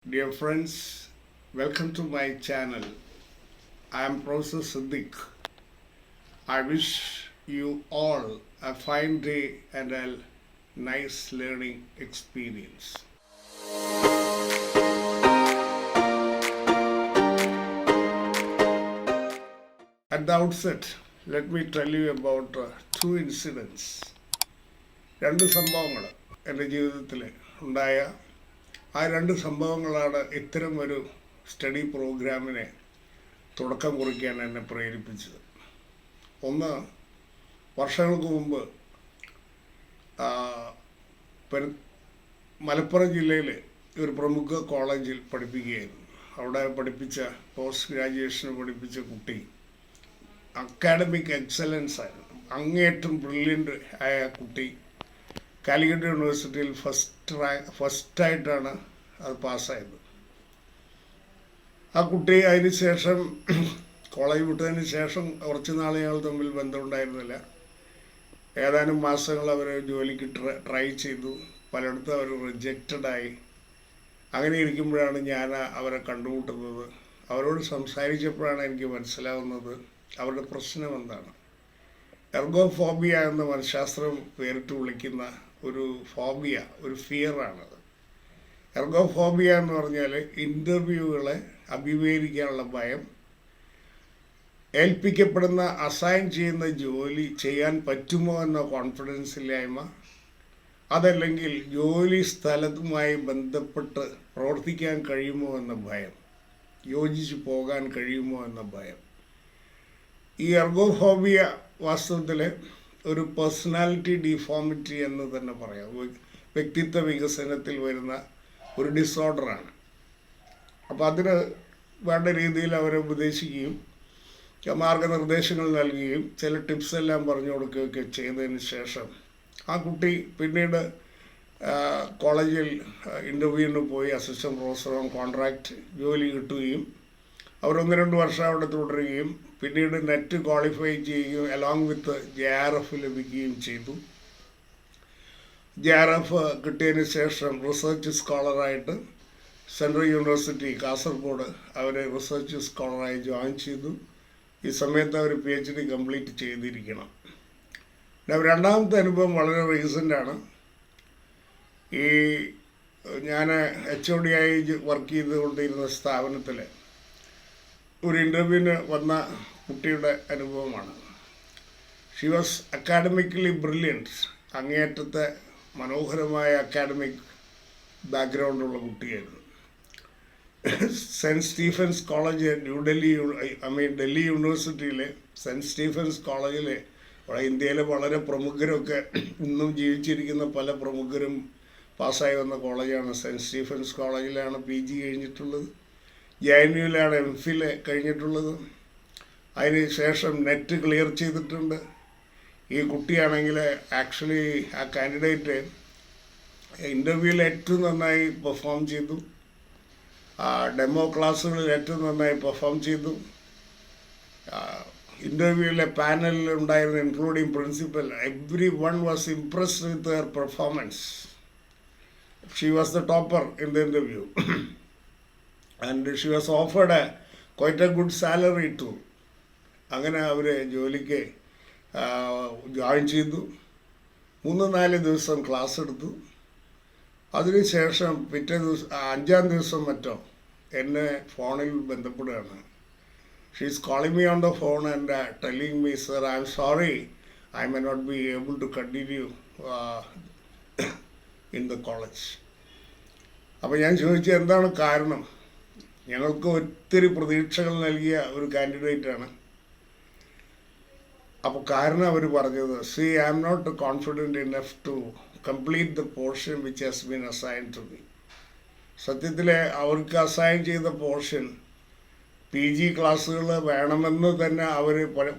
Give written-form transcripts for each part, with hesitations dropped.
Dear friends, welcome to my channel. I am Professor Siddiq. I wish you all a fine day and a nice learning experience. At the outset, let me tell you about two incidents. രണ്ട് സംഭവങ്ങൾ എൻ്റെ ജീവിതത്തിൽ ഉണ്ടായ രണ്ട് സംഭവങ്ങളാണ് ഇത്തരം ഒരു study പ്രോഗ്രാമിനെ തുടക്കം കുറിക്കാൻ എന്നെ പ്രേരിപ്പിച്ചത്. ഒന്ന്, വർഷങ്ങൾക്ക് മുമ്പ് മലപ്പുറം ജില്ലയിൽ ഒരു പ്രമുഖ കോളേജിൽ പഠിപ്പിക്കുകയായിരുന്നു. അവിടെ പഠിപ്പിച്ച പോസ്റ്റ് ഗ്രാജുവേഷന് പഠിപ്പിച്ച കുട്ടി അക്കാഡമിക് എക്സലൻസ് ആയിരുന്നു. അങ്ങേയറ്റം ബ്രില്യൻ്റ് ആയ കുട്ടി കാലിക്കറ്റ് യൂണിവേഴ്സിറ്റിയിൽ ഫസ്റ്റായിട്ടാണ് അത് പാസ്സായത്. ആ കുട്ടി അതിന് ശേഷം കോളേജ് വിട്ടതിന് ശേഷം കുറച്ച് നാൾ ഞങ്ങൾ തമ്മിൽ ബന്ധമുണ്ടായിരുന്നില്ല. ഏതാനും മാസങ്ങൾ അവർ ജോലിക്ക് ട്രൈ ചെയ്തു. പലയിടത്തും അവർ റിജക്റ്റഡായി. അങ്ങനെ ഇരിക്കുമ്പോഴാണ് ഞാൻ അവരെ കണ്ടുമുട്ടുന്നത്. അവരോട് സംസാരിച്ചപ്പോഴാണ് എനിക്ക് മനസ്സിലാവുന്നത് അവരുടെ പ്രശ്നം എന്താണ്. എർഗോഫോബിയ എന്ന് മനഃശാസ്ത്രം പേരിട്ട് വിളിക്കുന്ന ഒരു ഫോബിയ, ഒരു ഫിയറാണത്. എർഗോഫോബിയ എന്ന് പറഞ്ഞാൽ ഇൻ്റർവ്യൂകളെ അഭിമുഖീകരിക്കാനുള്ള ഭയം, ഏൽപ്പിക്കപ്പെടുന്ന അസൈൻ ചെയ്യുന്ന ജോലി ചെയ്യാൻ പറ്റുമോ എന്ന കോൺഫിഡൻസ് ഇല്ലായ്മ, അതല്ലെങ്കിൽ ജോലി സ്ഥലത്തുമായി ബന്ധപ്പെട്ട് പ്രവർത്തിക്കാൻ കഴിയുമോ എന്ന ഭയം, യോജിച്ച് പോകാൻ കഴിയുമോ എന്ന ഭയം. ഈ എർഗോഫോബിയ വാസ്തവത്തിൽ ഒരു പേഴ്സണാലിറ്റി ഡിഫോമിറ്റി എന്ന് തന്നെ പറയാം. വ്യക്തിത്വ വികസനത്തിൽ വരുന്ന ഒരു ഡിസോർഡറാണ്. അപ്പോൾ അതിന് വേണ്ട രീതിയിൽ അവരെ ഉപദേശിക്കുകയും മാർഗനിർദ്ദേശങ്ങൾ നൽകുകയും ചില ടിപ്സ് എല്ലാം പറഞ്ഞു കൊടുക്കുകയൊക്കെ ചെയ്തതിന് ശേഷം ആ കുട്ടി പിന്നീട് കോളേജിൽ ഇൻ്റർവ്യൂവിന് പോയി അസിസ്റ്റൻറ്റ് പ്രൊഫസർ ഓൺ കോൺട്രാക്റ്റ് ജോലി കിട്ടുകയും അവർ 1-2 വർഷം അവിടെ തുടരുകയും പിന്നീട് നെറ്റ് ക്വാളിഫൈ ചെയ്യുകയും അലോങ് വിത്ത് JRF ലഭിക്കുകയും ചെയ്തു. JRF കിട്ടിയതിന് ശേഷം റിസർച്ച് സ്കോളറായിട്ട് സെൻട്രൽ യൂണിവേഴ്സിറ്റി കാസർഗോഡ് അവർ റിസർച്ച് സ്കോളറായി ജോയിൻ ചെയ്തു. ഈ സമയത്ത് അവർ PhD കംപ്ലീറ്റ് ചെയ്തിരിക്കണം. രണ്ടാമത്തെ അനുഭവം വളരെ റീസെൻ്റാണ്. ഈ ഞാൻ HOD ആയി വർക്ക് ചെയ്തുകൊണ്ടിരുന്ന സ്ഥാപനത്തിൽ ഒരു ഇൻ്റർവ്യൂവിന് വന്ന കുട്ടിയുടെ അനുഭവമാണ്. She was academically brilliant. അങ്ങേയറ്റത്തെ മനോഹരമായ അക്കാഡമിക് ബാക്ക്ഗ്രൗണ്ടുള്ള കുട്ടിയായിരുന്നു. സെൻറ്റ് സ്റ്റീഫൻസ് കോളേജ് ഡൽഹി യൂണിവേഴ്സിറ്റിയിലെ സെൻറ്റ് സ്റ്റീഫൻസ് കോളേജിലെ ഇന്ത്യയിലെ വളരെ പ്രമുഖരൊക്കെ ഇന്നും ജീവിച്ചിരിക്കുന്ന പല പ്രമുഖരും പാസ്സായി വന്ന കോളേജാണ്. സെൻറ്റ് സ്റ്റീഫൻസ് കോളേജിലാണ് PG കഴിഞ്ഞിട്ടുള്ളത്. JNUവിലാണ് MPhil കഴിഞ്ഞിട്ടുള്ളത്. അതിന് ശേഷം നെറ്റ് ക്ലിയർ ചെയ്തിട്ടുണ്ട്. ഈ കുട്ടിയാണെങ്കിൽ ആക്ച്വലി ആ കാൻഡിഡേറ്റ് ഇൻ്റർവ്യൂവിൽ ഏറ്റവും നന്നായി പെർഫോം ചെയ്തു. ഡെമോ ക്ലാസ്സുകളിൽ ഏറ്റവും നന്നായി പെർഫോം ചെയ്തു. ഇൻ്റർവ്യൂവിലെ പാനലിൽ ഉണ്ടായിരുന്ന including principal, everyone was impressed with her performance. She was the topper in the interview and she was offered quite a good salary too. അങ്ങനെ അവർ ജോലിക്ക് ജോയിൻ ചെയ്തു. 3-4 ദിവസം ക്ലാസ് എടുത്തു. അതിനുശേഷം പിറ്റേ ദിവസം 5-ാം ദിവസം മറ്റോ എന്നെ ഫോണിൽ ബന്ധപ്പെടുകയാണ്. She is calling me on the phone and telling me, sir, I am sorry, I may not be able to continue in the college. അപ്പോൾ ഞാൻ ചോദിച്ചു, എന്താണ് കാരണം? ഞങ്ങൾക്ക് ഒത്തിരി പ്രതീക്ഷകൾ നൽകിയ ഒരു കാൻഡിഡേറ്റാണ്. അപ്പോൾ കാരണം അവർ പറഞ്ഞത്, see, I am not confident enough to complete the portion which has been assign to me. സത്യത്തിൽ അവർക്ക് അസൈൻ ചെയ്ത പോർഷൻ PG ക്ലാസ്സുകൾ വേണമെന്ന് തന്നെ അവർ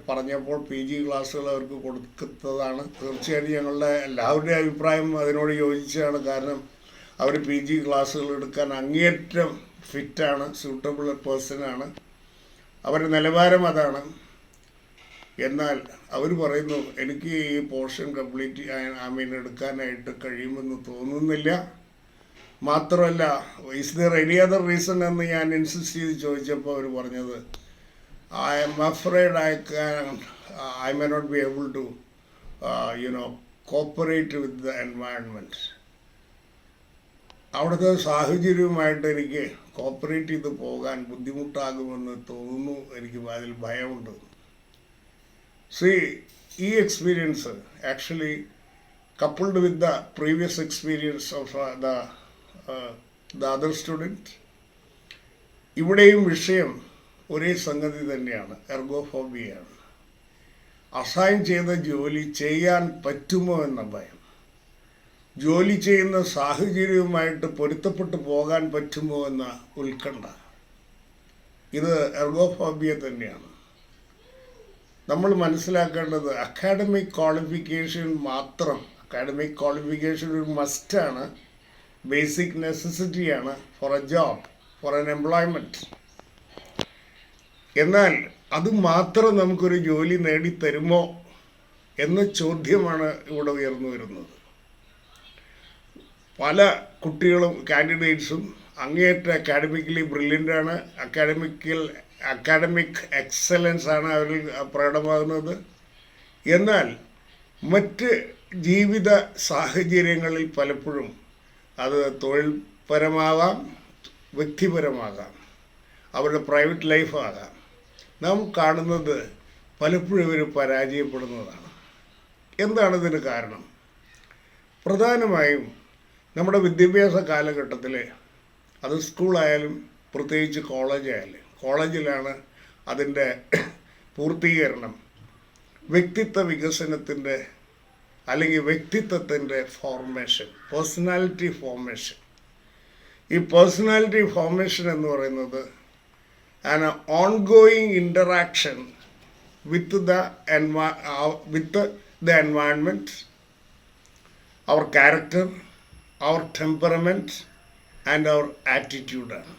പറഞ്ഞപ്പോൾ PG ക്ലാസ്സുകൾ അവർക്ക് കൊടുത്തതാണ്. തീർച്ചയായിട്ടും ഞങ്ങളുടെ എല്ലാവരുടെയും അഭിപ്രായം അതിനോട് യോജിച്ചാണ്. കാരണം അവർ PG ക്ലാസ്സുകൾ എടുക്കാൻ അങ്ങേയറ്റം ഫിറ്റാണ്, സ്യൂട്ടബിൾ പേഴ്സണാണ്, അവരുടെ നിലവാരം അതാണ്. എന്നാൽ അവർ പറയുന്നു, എനിക്ക് ഈ പോർഷൻ കംപ്ലീറ്റ് എടുക്കാനായിട്ട് കഴിയുമെന്ന് തോന്നുന്നില്ല. മാത്രമല്ല, is there any other reason എന്ന് ഞാൻ ഇൻസിസ്റ്റ് ചെയ്ത് ചോദിച്ചപ്പോൾ അവർ പറഞ്ഞത്, I am afraid I may not be able to cooperate with the environment. അവിടുത്തെ സാഹചര്യവുമായിട്ട് എനിക്ക് കോപ്പറേറ്റ് ചെയ്ത് പോകാൻ ബുദ്ധിമുട്ടാകുമെന്ന് തോന്നുന്നു, എനിക്ക് അതിൽ ഭയമുണ്ട്. ഈ experience actually coupled with the previous experience of the other student, ഇവിടെയും വിഷയം ഒരേ സംഗതി തന്നെയാണ്, എർഗോഫോബിയാണ്. അസൈൻ ചെയ്ത ജോലി ചെയ്യാൻ പറ്റുമോ എന്ന ഭയം, ജോലി ചെയ്യുന്ന സാഹചര്യവുമായിട്ട് പൊരുത്തപ്പെട്ടു പോകാൻ പറ്റുമോ എന്ന ഉത്കണ്ഠ, ഇത് എർഗോഫോബിയ തന്നെയാണ്. നമ്മൾ മനസ്സിലാക്കേണ്ടത് അക്കാഡമിക് ക്വാളിഫിക്കേഷൻ മാത്രം, അക്കാഡമിക് ക്വാളിഫിക്കേഷൻ ഒരു മസ്റ്റാണ്, ബേസിക് നെസസിറ്റിയാണ് for a job, for an employment. എന്നാൽ അത് മാത്രം നമുക്കൊരു ജോലി നേടിത്തരുമോ എന്ന ചോദ്യമാണ് ഇവിടെ ഉയർന്നു വരുന്നത്. പല കുട്ടികളും, കാൻഡിഡേറ്റ്സും അങ്ങേയറ്റം അക്കാഡമിക്കലി ബ്രില്യൻ്റാണ്, അക്കാഡമിക് എക്സലൻസ് ആണ് അവരിൽ പ്രകടമാകുന്നത്. എന്നാൽ മറ്റ് ജീവിത സാഹചര്യങ്ങളിൽ പലപ്പോഴും അത് തൊഴിൽപരമാകാം, വ്യക്തിപരമാകാം, അവരുടെ പ്രൈവറ്റ് ലൈഫാകാം, നാം കാണുന്നത് പലപ്പോഴും ഇവർ പരാജയപ്പെടുന്നതാണ്. എന്താണ് ഇതിന് കാരണം? പ്രധാനമായും നമ്മുടെ വിദ്യാഭ്യാസ കാലഘട്ടത്തിൽ, അത് സ്കൂളായാലും പ്രത്യേകിച്ച് കോളേജിലാണ് അതിൻ്റെ പൂർത്തീകരണം, വ്യക്തിത്വ വികസനത്തിൻ്റെ അല്ലെങ്കിൽ വ്യക്തിത്വത്തിൻ്റെ ഫോർമേഷൻ, പേഴ്സണാലിറ്റി ഫോർമേഷൻ. ഈ പേഴ്സണാലിറ്റി ഫോർമേഷൻ എന്ന് പറയുന്നത് an ongoing interaction with the environment, അവർ ക്യാരക്ടർ, അവർ ടെമ്പറമെൻറ്റ് ആൻഡ് അവർ ആറ്റിറ്റ്യൂഡാണ്.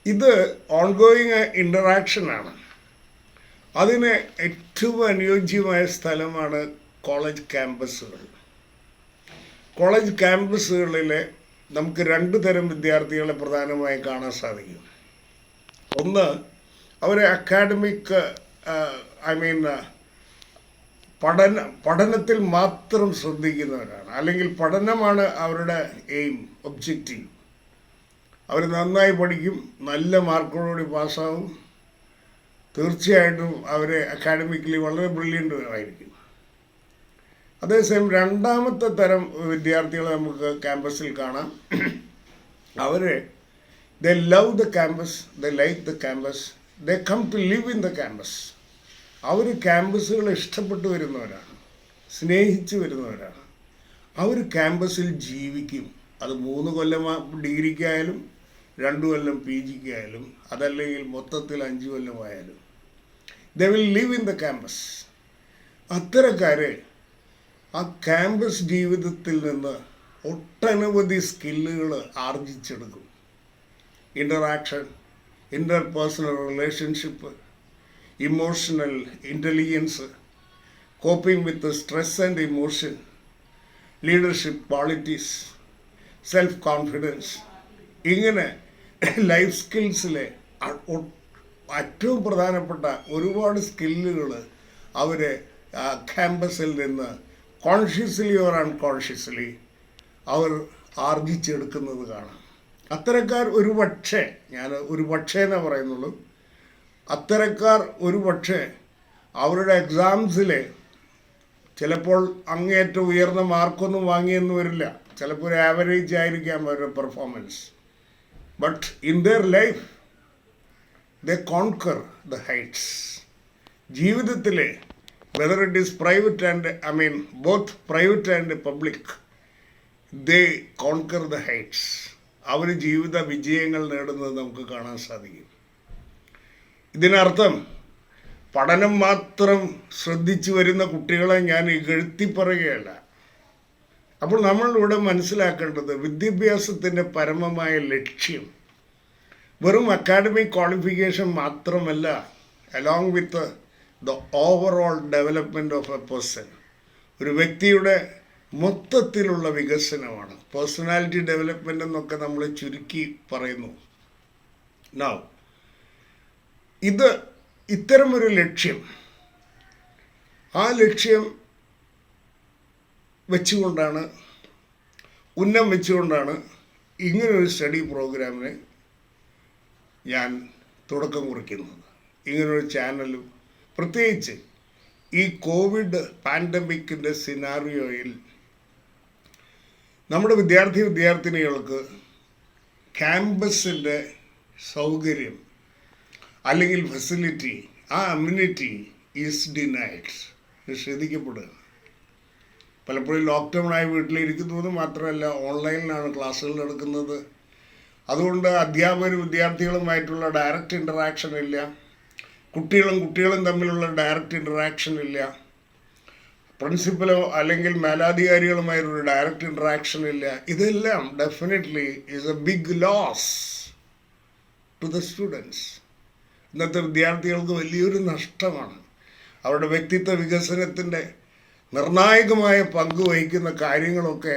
ഇത് ഓൺഗോയിങ് ഇൻ്ററാക്ഷനാണ്. അതിന് ഏറ്റവും അനുയോജ്യമായ സ്ഥലമാണ് കോളേജ് ക്യാമ്പസുകൾ. കോളേജ് ക്യാമ്പസുകളിൽ നമുക്ക് രണ്ട് തരം വിദ്യാർത്ഥികളെ പ്രധാനമായി കാണാൻ സാധിക്കും. ഒന്ന്, അവരെ അക്കാഡമിക് പഠനത്തിൽ മാത്രം ശ്രദ്ധിക്കുന്നവരാണ്, അല്ലെങ്കിൽ പഠനമാണ് അവരുടെ എയിം, ഒബ്ജക്റ്റീവ്. അവർ നന്നായി പഠിക്കും, നല്ല മാർക്കോടുകൂടി പാസ്സാവും, തീർച്ചയായിട്ടും അവർ അക്കാഡമിക്കലി വളരെ ബ്രില്യൻ്റ് ആയിരിക്കും. അതേസമയം രണ്ടാമത്തെ തരം വിദ്യാർത്ഥികളെ നമുക്ക് ക്യാമ്പസിൽ കാണാം. അവർ they love the campus, they like the campus, they come to live in the campus. അവർ ക്യാമ്പസുകൾ ഇഷ്ടപ്പെട്ടു വരുന്നവരാണ്, സ്നേഹിച്ചു വരുന്നവരാണ്. അവർ ക്യാമ്പസിൽ ജീവിക്കും. അത് 3 കൊല്ലം ഡിഗ്രിക്കായാലും 2 കൊല്ലം PGക്കായാലും, അതല്ലെങ്കിൽ മൊത്തത്തിൽ 5 കൊല്ലമായാലും, they will live in the campus. അത്തരക്കാരെ ആ ക്യാമ്പസ് ജീവിതത്തിൽ നിന്ന് ഒട്ടനവധി സ്കില്ലുകൾ ആർജിച്ചെടുക്കും. Interaction, interpersonal relationship, emotional intelligence, coping with stress and emotion, leadership qualities, self confidence, ഇങ്ങനെ ലൈഫ് സ്കിൽസിലെ ഏറ്റവും പ്രധാനപ്പെട്ട ഒരുപാട് സ്കില്ലുകൾ അവർ ക്യാമ്പസിൽ നിന്ന് കോൺഷ്യസ്ലി ഓർ അൺകോൺഷ്യസ്ലി അവർ ആർജിച്ചെടുക്കുന്നത് കാണാം. അത്തരക്കാർ ഞാൻ ഒരു പക്ഷേ എന്നേ പറയുന്നുള്ളൂ, അത്തരക്കാർ അവരുടെ എക്സാംസിൽ ചിലപ്പോൾ അങ്ങേയറ്റം ഉയർന്ന മാർക്കൊന്നും വാങ്ങിയെന്ന് വരില്ല, ചിലപ്പോൾ ഒരു ആവറേജ് ആയിരിക്കാം അവരുടെ performance. But in their life they conquer the heights. ജീവിതത്തിലെ whether it is private and both private and public, they conquer the heights. അവർ ജീവിത വിജയങ്ങൾ നേടുന്നത് നമുക്ക് കാണാൻ സാധിക്കും. ഇതിനർത്ഥം പഠനം മാത്രം ശ്രദ്ധിച്ചു വരുന്ന കുട്ടികളെ ഞാൻ ഇകഴ്ത്തി പറയുകയല്ല. അപ്പോൾ നമ്മളിവിടെ മനസ്സിലാക്കേണ്ടത് വിദ്യാഭ്യാസത്തിൻ്റെ പരമമായ ലക്ഷ്യം വെറും അക്കാഡമിക് ക്വാളിഫിക്കേഷൻ മാത്രമല്ല, along with the overall development of a person. ഒരു വ്യക്തിയുടെ മൊത്തത്തിലുള്ള വികസനമാണ്. പേഴ്സണാലിറ്റി ഡെവലപ്മെൻ്റ് എന്നൊക്കെ നമ്മൾ ചുരുക്കി പറയുന്നു. നൗ ഇത് ഇത്തരമൊരു ലക്ഷ്യം, ആ ലക്ഷ്യം വെച്ചുകൊണ്ടാണ് ഇങ്ങനൊരു സ്റ്റഡി പ്രോഗ്രാമിന് ഞാൻ തുടക്കം കുറിക്കുന്നത്. ഇങ്ങനൊരു ചാനലും പ്രത്യേകിച്ച് ഈ കോവിഡ് പാൻഡമിക്കിൻ്റെ സിനാറിയോയിൽ നമ്മുടെ വിദ്യാർത്ഥിനികൾക്ക് ക്യാമ്പസിൻ്റെ സൗകര്യം അല്ലെങ്കിൽ ഫെസിലിറ്റി, ആ അമ്യൂണിറ്റി ഈസ് ഡിനൈഡ്, നിഷേധിക്കപ്പെടുക. പലപ്പോഴും ലോക്ക്ഡൗണായി വീട്ടിലിരിക്കുന്നത് മാത്രമല്ല, ഓൺലൈനിലാണ് ക്ലാസ്സുകൾ നടക്കുന്നത്. അതുകൊണ്ട് അധ്യാപകരും വിദ്യാർത്ഥികളുമായിട്ടുള്ള ഡയറക്റ്റ് ഇൻ്ററാക്ഷൻ ഇല്ല, കുട്ടികളും തമ്മിലുള്ള ഡയറക്റ്റ് ഇൻ്ററാക്ഷൻ ഇല്ല, പ്രിൻസിപ്പലോ അല്ലെങ്കിൽ മേലധികാരികളുമായൊരു ഡയറക്റ്റ് ഇൻ്ററാക്ഷൻ ഇല്ല. ഇതെല്ലാം definitely is a big loss to the students. ഇന്നത്തെ വിദ്യാർത്ഥികൾക്ക് വലിയൊരു നഷ്ടമാണ്. അവരുടെ വ്യക്തിത്വ വികസനത്തിൻ്റെ നിർണായകമായ പങ്ക് വഹിക്കുന്ന കാര്യങ്ങളൊക്കെ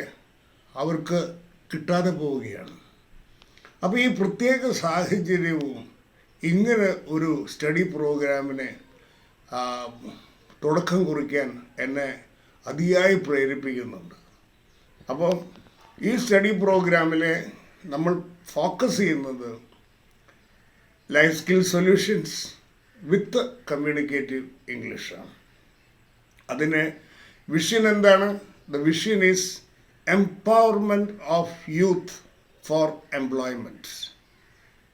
അവർക്ക് കിട്ടാതെ പോവുകയാണ്. അപ്പോൾ ഈ പ്രത്യേക സാഹചര്യവും ഇങ്ങനെ ഒരു സ്റ്റഡി പ്രോഗ്രാമിനെ തുടക്കം കുറിക്കാൻ എന്നെ അതിയായി പ്രേരിപ്പിക്കുന്നുണ്ട്. അപ്പോൾ ഈ സ്റ്റഡി പ്രോഗ്രാമിൽ നമ്മൾ ഫോക്കസ് ചെയ്യുന്നത് ലൈഫ് സ്കിൽ സൊല്യൂഷൻസ് വിത്ത് കമ്മ്യൂണിക്കേറ്റീവ് ഇംഗ്ലീഷാണ്. അതിന് വിഷൻ എന്താണ്? The vision is empowerment of youth four employment.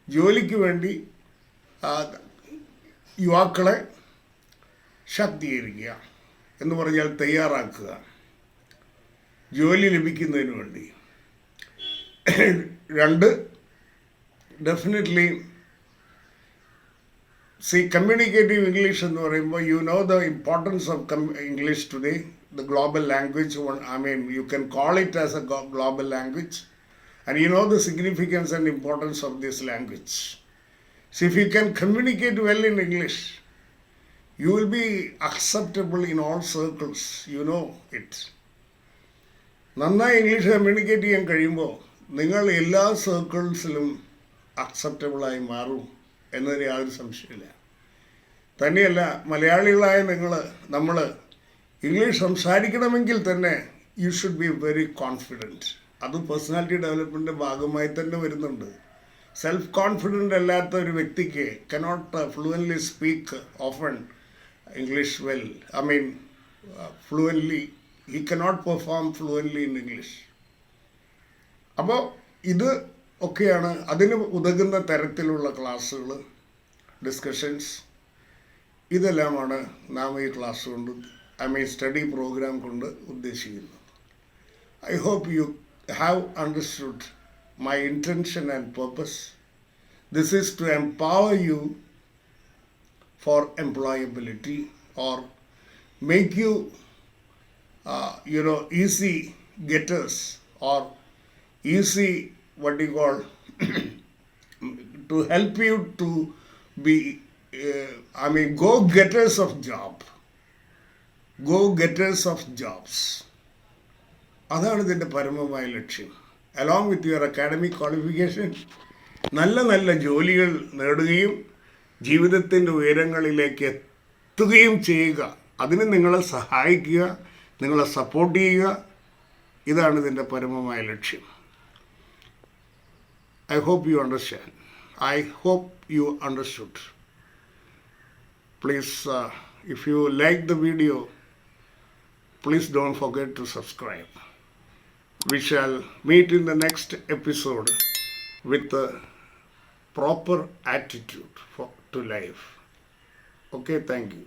ജോലിക്ക് വേണ്ടി യുവാക്കളെ ശാക്തീകരിക്കുക എന്ന് പറഞ്ഞാൽ തയ്യാറാക്കുക ജോലി ലഭിക്കുന്നതിന് വേണ്ടി. രണ്ട്, ഡെഫിനറ്റ്ലി കമ്മ്യൂണിക്കേറ്റീവ് ഇംഗ്ലീഷ് എന്ന് പറയുമ്പോൾ you know the importance of English today, the global language. I mean, you can call it as a global language, and you know the significance and importance of this language. So if you can communicate well in English, you will be acceptable in all circles. You know it. നന്നായി English communicate ചെയ്യാൻ കഴിയുമ്പോൾ നിങ്ങൾ എല്ലാ സർക്കിൾസിലും അക്സെപ്റ്റബിളായി മാറും എന്നതിന് യാതൊരു സംശയമില്ല. തന്നെയല്ല, മലയാളികളായ നമ്മൾ ഇംഗ്ലീഷ് സംസാരിക്കണമെങ്കിൽ തന്നെ you should be very confident. അത് പേഴ്സണാലിറ്റി ഡെവലപ്മെൻറ്റിൻ്റെ ഭാഗമായി തന്നെ വരുന്നുണ്ട്. സെൽഫ് കോൺഫിഡൻ്റ് അല്ലാത്ത ഒരു വ്യക്തിക്ക് cannot fluently speak often English well. I mean fluently he cannot perform fluently in English. അപ്പോൾ ഇത് ഒക്കെയാണ് അതിന് ഉതകുന്ന തരത്തിലുള്ള ക്ലാസ്സുകൾ, ഡിസ്കഷൻസ്, ഇതെല്ലാമാണ് നാം ഈ ക്ലാസ് കൊണ്ട് സ്റ്റഡി പ്രോഗ്രാം കൊണ്ട് ഉദ്ദേശിക്കുന്നത്. I hope you have understood my intention and purpose. This is to empower you for employability or make you, easy getters or easy, to help you to be, go-getters of jobs. അതാണ് ഇതിൻ്റെ പരമമായ ലക്ഷ്യം. Along with your academic qualification നല്ല ജോലികൾ നേടുകയും ജീവിതത്തിൻ്റെ ഉയരങ്ങളിലേക്ക് എത്തുകയും ചെയ്യുക. അതിന് നിങ്ങളെ സഹായിക്കുക, നിങ്ങളെ സപ്പോർട്ട് ചെയ്യുക. ഇതാണ് ഇതിൻ്റെ പരമമായ ലക്ഷ്യം. I hope you understand. I hope you understood. Please, if you like the video, please don't forget to subscribe. We shall meet in the next episode with a proper attitude to life. Okay, thank you.